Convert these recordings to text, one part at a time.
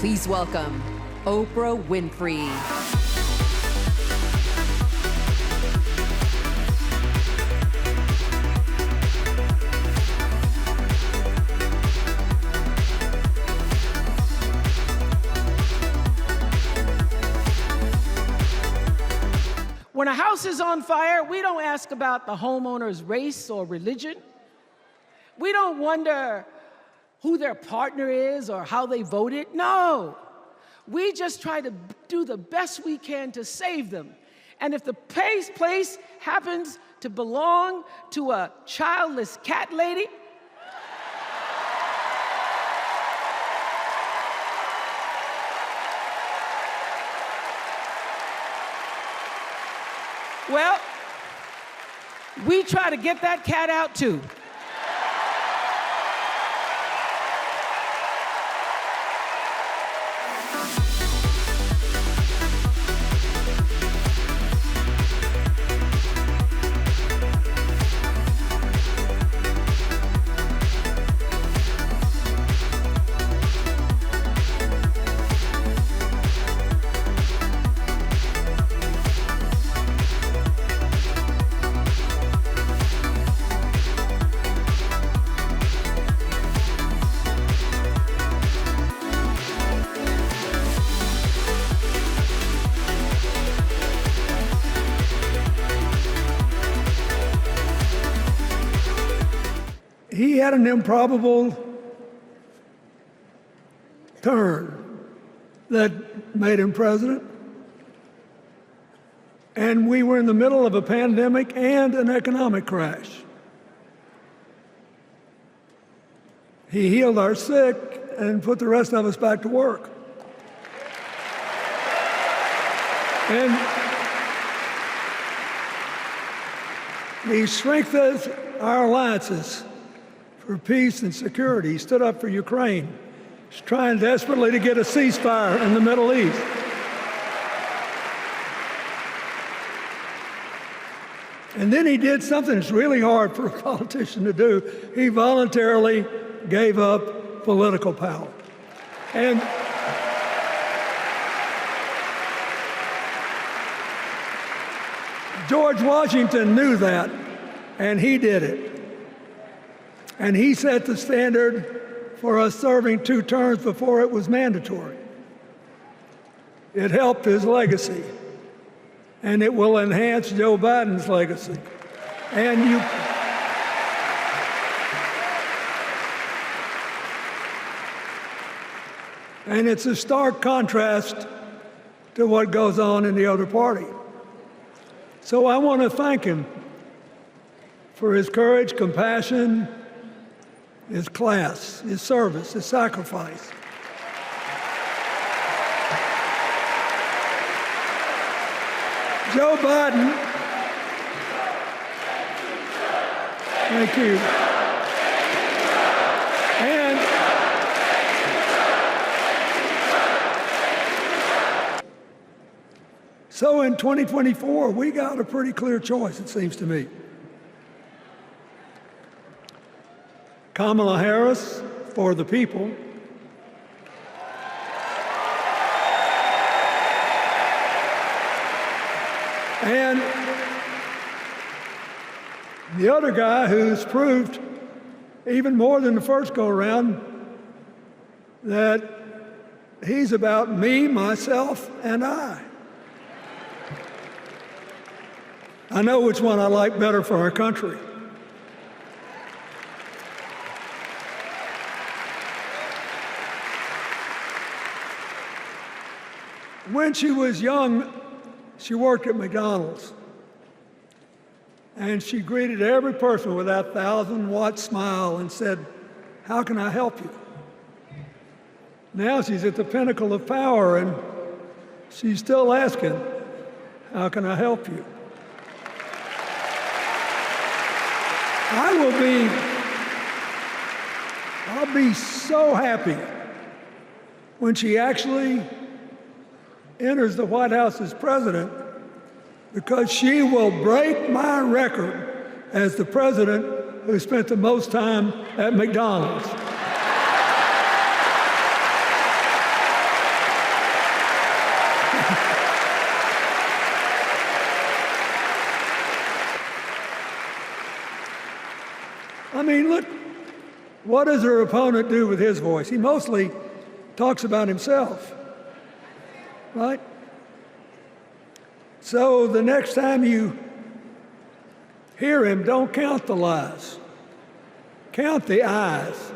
Please welcome Oprah Winfrey. When a house is on fire, we don't ask about the homeowner's race or religion. We don't wonder who their partner is or how they voted. No, we just try to do the best we can to save them. And if the place happens to belong to a childless cat lady, well, we try to get that cat out too. He had an improbable turn that made him president. And we were in the middle of a pandemic and an economic crash. He healed our sick and put the rest of us back to work. And he strengthened our alliances for peace and security. He stood up for Ukraine. He's trying desperately to get a ceasefire in the Middle East. And then he did something that's really hard for a politician to do. He voluntarily gave up political power. And George Washington knew that, and he did it. And he set the standard for us serving 2 terms before it was mandatory. It helped his legacy, and it will enhance Joe Biden's legacy. And it's a stark contrast to what goes on in the other party. So I want to thank him for his courage, compassion, his class, his service, his sacrifice. Joe Biden, thank you. And so in 2024, we got a pretty clear choice, it seems to me. Kamala Harris for the people, and the other guy who's proved even more than the first go-around that he's about me, myself, and I. I know which one I like better for our country. When she was young, she worked at McDonald's. And she greeted every person with that 1,000-watt smile and said, "How can I help you?" Now she's at the pinnacle of power, and she's still asking, "How can I help you?" I'll be so happy when she actually enters the White House as president, because she will break my record as the president who spent the most time at McDonald's. mean, look, what does her opponent do with his voice? He mostly talks about himself, right? So the next time you hear him, don't count the lies. Count the eyes.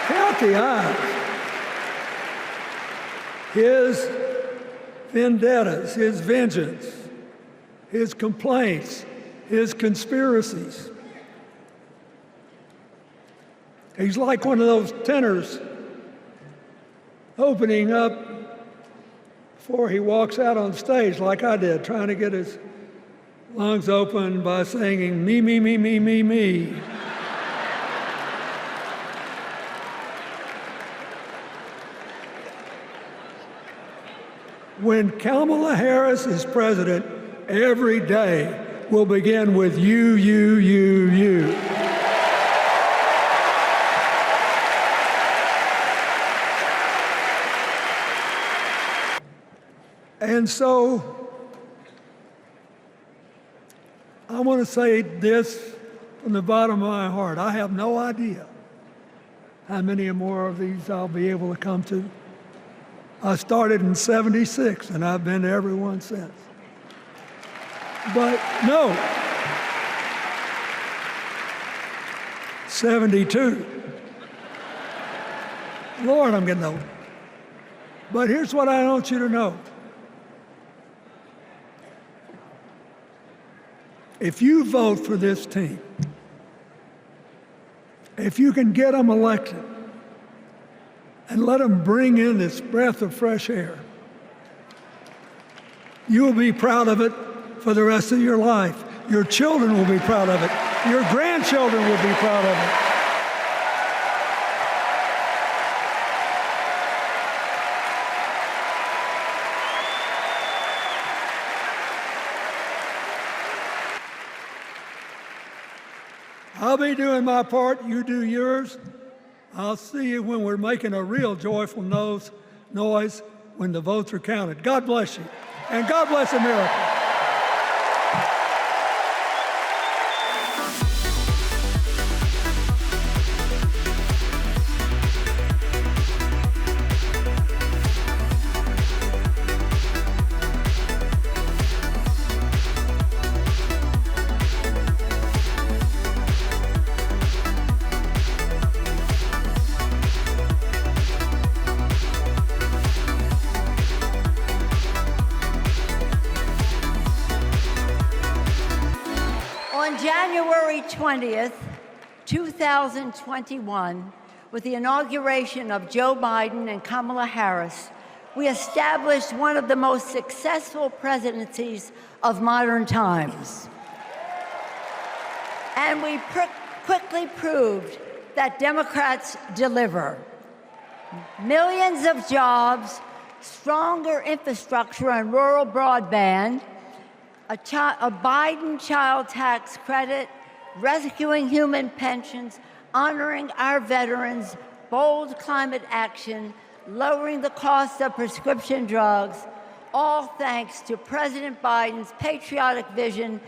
Count the eyes. His vendettas, his vengeance, his complaints, his conspiracies. He's like one of those tenors opening up before he walks out on stage, like I did, trying to get his lungs open by singing, me, me, me, me, me, me. When Kamala Harris is president, every day will begin with you, you, you, you. And so, I want to say this from the bottom of my heart. I have no idea how many more of these I'll be able to come to. I started in '76, and I've been to every one since. But no, 72. Lord, I'm getting old. But here's what I want you to know. If you vote for this team, if you can get them elected and let them bring in this breath of fresh air, you will be proud of it for the rest of your life. Your children will be proud of it. Your grandchildren will be proud of it. I'll be doing my part, you do yours. I'll see you when we're making a real joyful noise when the votes are counted. God bless you, and God bless America. On January 20th, 2021, with the inauguration of Joe Biden and Kamala Harris, we established one of the most successful presidencies of modern times. And we quickly proved that Democrats deliver. Millions of jobs, stronger infrastructure and rural broadband, a Biden child tax credit, rescuing human pensions, honoring our veterans, bold climate action, lowering the cost of prescription drugs, all thanks to President Biden's patriotic vision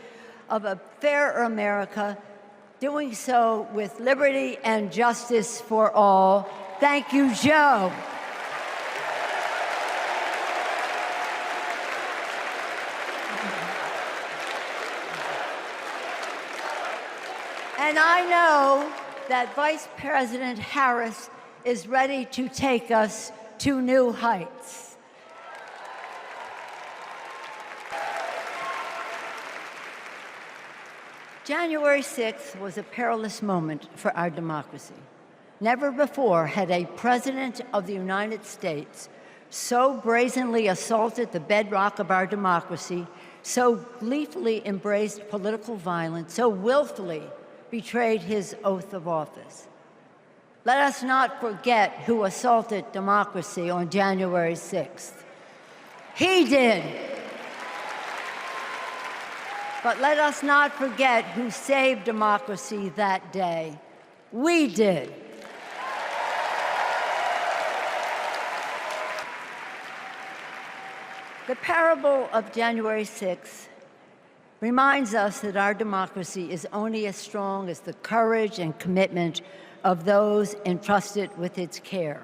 of a fairer America, doing so with liberty and justice for all. Thank you, Joe. And I know that Vice President Harris is ready to take us to new heights. January 6th was a perilous moment for our democracy. Never before had a president of the United States so brazenly assaulted the bedrock of our democracy, so gleefully embraced political violence, so willfully betrayed his oath of office. Let us not forget who assaulted democracy on January 6th. He did. But let us not forget who saved democracy that day. We did. The parable of January 6th reminds us that our democracy is only as strong as the courage and commitment of those entrusted with its care.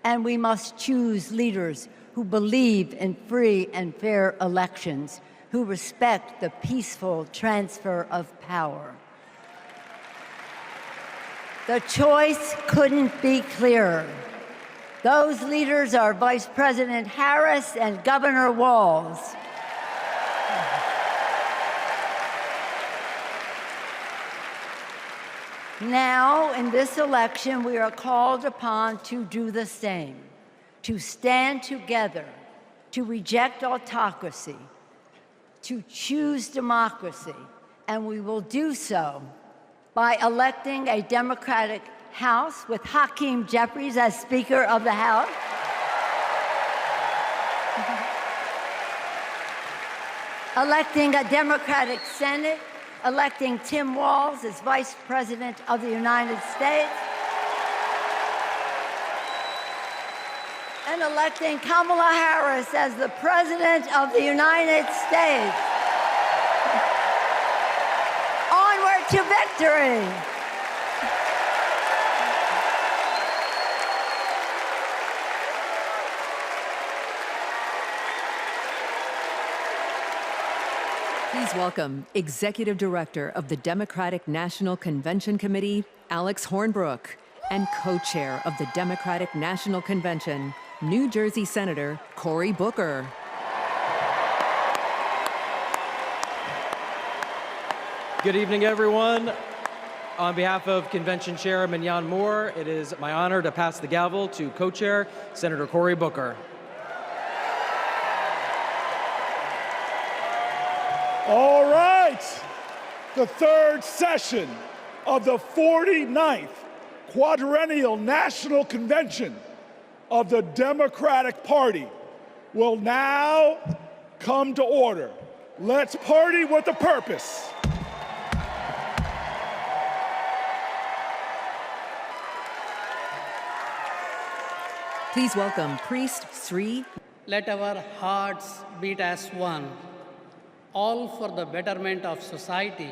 And we must choose leaders who believe in free and fair elections, who respect the peaceful transfer of power. The choice couldn't be clearer. Those leaders are Vice President Harris and Governor Walz. Now, in this election, we are called upon to do the same, to stand together, to reject autocracy, to choose democracy, and we will do so by electing a Democratic House with Hakeem Jeffries as Speaker of the House, electing a Democratic Senate, electing Tim Walz as Vice President of the United States, and electing Kamala Harris as the President of the United States. Onward to victory! Please welcome Executive Director of the Democratic National Convention Committee, Alex Hornbrook, and Co-Chair of the Democratic National Convention, New Jersey Senator Cory Booker. Good evening, everyone. On behalf of Convention Chair Mignon Moore, it is my honor to pass the gavel to Co-Chair Senator Cory Booker. All right, the third session of the 49th Quadrennial National Convention of the Democratic Party will now come to order. Let's party with a purpose. Please welcome Priest Sri. Let our hearts beat as one, all for the betterment of society.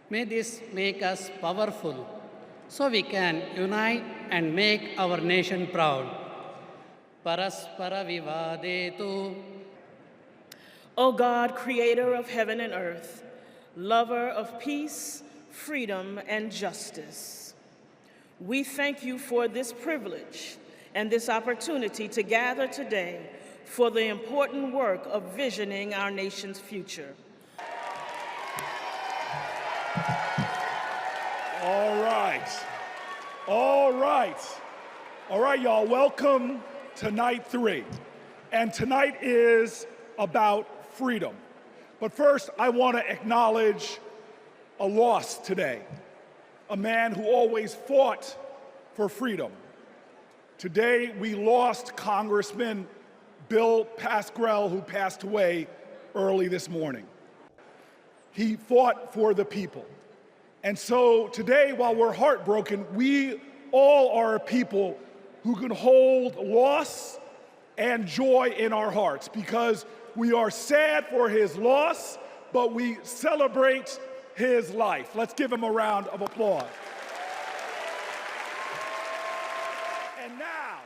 May this make us powerful, so we can unite and make our nation proud. Paraspara vivadetu. O God, creator of heaven and earth, lover of peace, freedom, and justice, we thank you for this privilege and this opportunity to gather today for the important work of visioning our nation's future. All right. All right. All right, y'all, welcome to night 3. And tonight is about freedom. But first, I want to acknowledge a loss today. A man who always fought for freedom. Today, we lost Congressman Bill Pascrell, who passed away early this morning. He fought for the people. And so today, while we're heartbroken, we all are a people who can hold loss and joy in our hearts because we are sad for his loss, but we celebrate his life. Let's give him a round of applause. And now,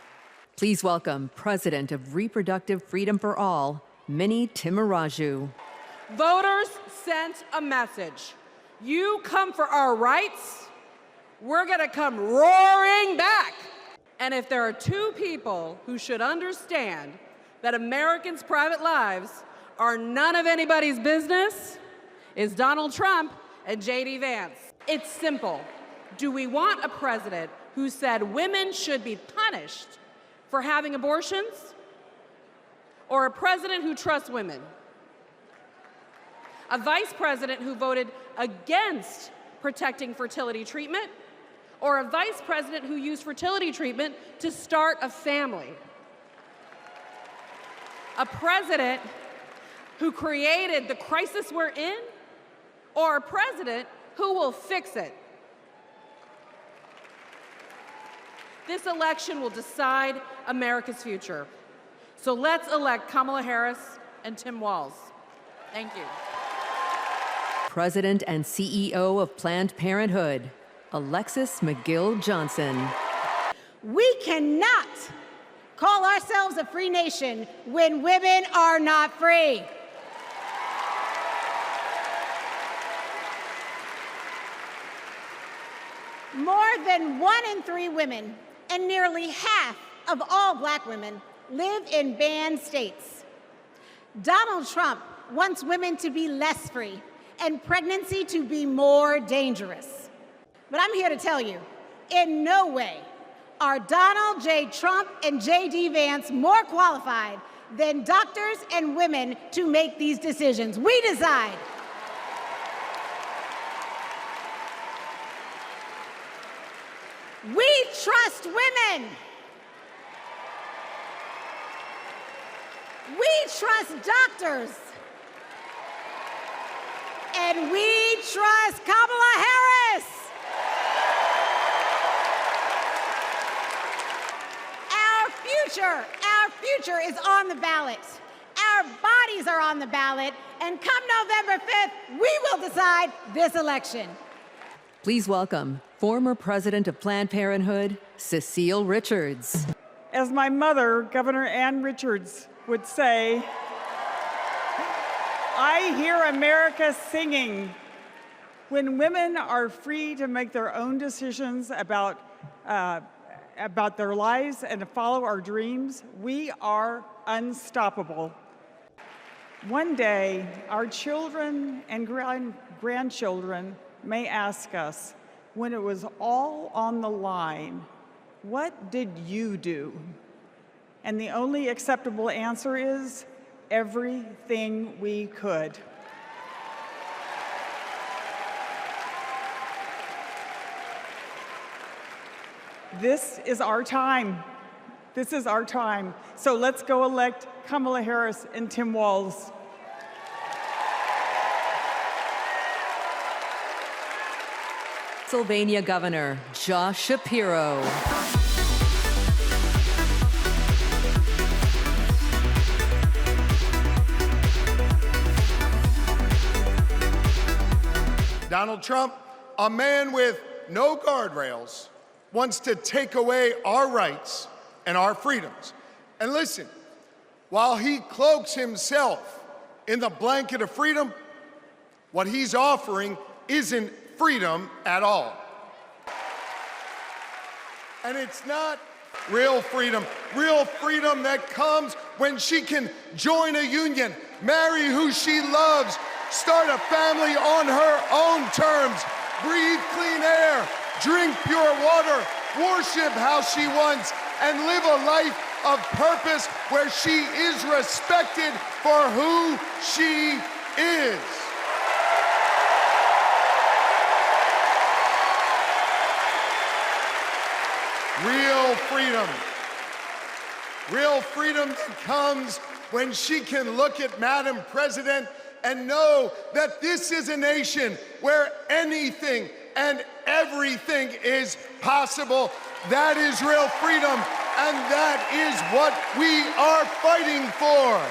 Please welcome President of Reproductive Freedom for All, Minnie Timuraju. Voters sent a message. You come for our rights, we're gonna come roaring back. And if there are two people who should understand that Americans' private lives are none of anybody's business, it's Donald Trump and J.D. Vance. It's simple. Do we want a president who said women should be punished for having abortions, or a president who trusts women? A vice president who voted against protecting fertility treatment, or a vice president who used fertility treatment to start a family? A president who created the crisis we're in, or a president who will fix it? This election will decide America's future. So let's elect Kamala Harris and Tim Walz. Thank you. President and CEO of Planned Parenthood, Alexis McGill Johnson. We cannot call ourselves a free nation when women are not free. More than 1 in 3 women and nearly half of all black women live in banned states. Donald Trump wants women to be less free and pregnancy to be more dangerous. But I'm here to tell you, in no way are Donald J. Trump and J.D. Vance more qualified than doctors and women to make these decisions. We decide. We trust women. We trust doctors. And we trust Kamala Harris. Our future is on the ballot. Our bodies are on the ballot. And come November 5th, we will decide this election. Please welcome former president of Planned Parenthood, Cecile Richards. As my mother, Governor Ann Richards, would say, I hear America singing. When women are free to make their own decisions about their lives and to follow our dreams, we are unstoppable. One day, our children and grandchildren may ask us, when it was all on the line, what did you do? And the only acceptable answer is, everything we could. This is our time. This is our time. So let's go elect Kamala Harris and Tim Walz. Pennsylvania Governor Josh Shapiro. Donald Trump, a man with no guardrails, wants to take away our rights and our freedoms. And listen, while he cloaks himself in the blanket of freedom, what he's offering isn't freedom at all. And it's not real freedom that comes when she can join a union, marry who she loves, start a family on her own terms, breathe clean air, drink pure water, worship how she wants, and live a life of purpose where she is respected for who she is. Real freedom that comes when she can look at Madam President and know that this is a nation where anything and everything is possible. That is real freedom, and that is what we are fighting for.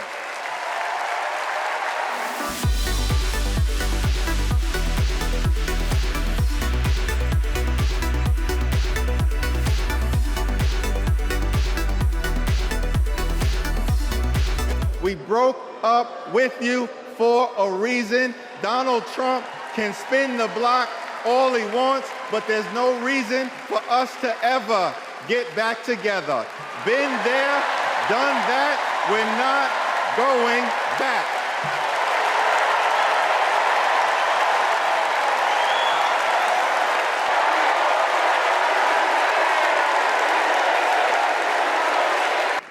We broke up with you for a reason. Donald Trump can spin the block all he wants, but there's no reason for us to ever get back together. Been there, done that, we're not going back.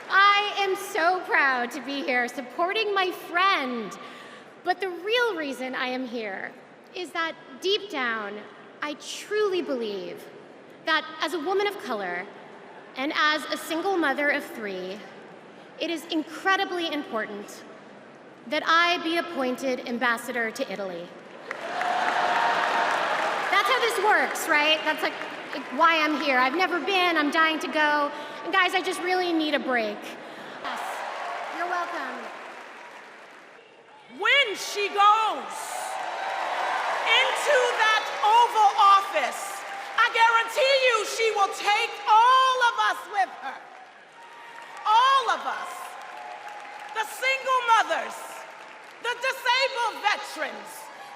I am so proud to be here supporting my friend. But the real reason I am here is that deep down, I truly believe that as a woman of color and as a single mother of 3, it is incredibly important that I be appointed ambassador to Italy. That's how this works, right? That's like why I'm here. I've never been, I'm dying to go. And guys, I just really need a break. Yes. welcome. When she goes into that Oval Office, I guarantee you she will take all of us with her. All of us. The single mothers, the disabled veterans,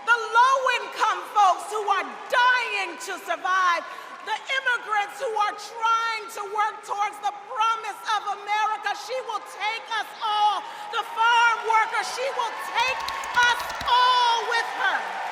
the low-income folks who are dying to survive, the immigrants who are trying to work towards the promise of America. She will take us all. The farm workers, she will take us all with her.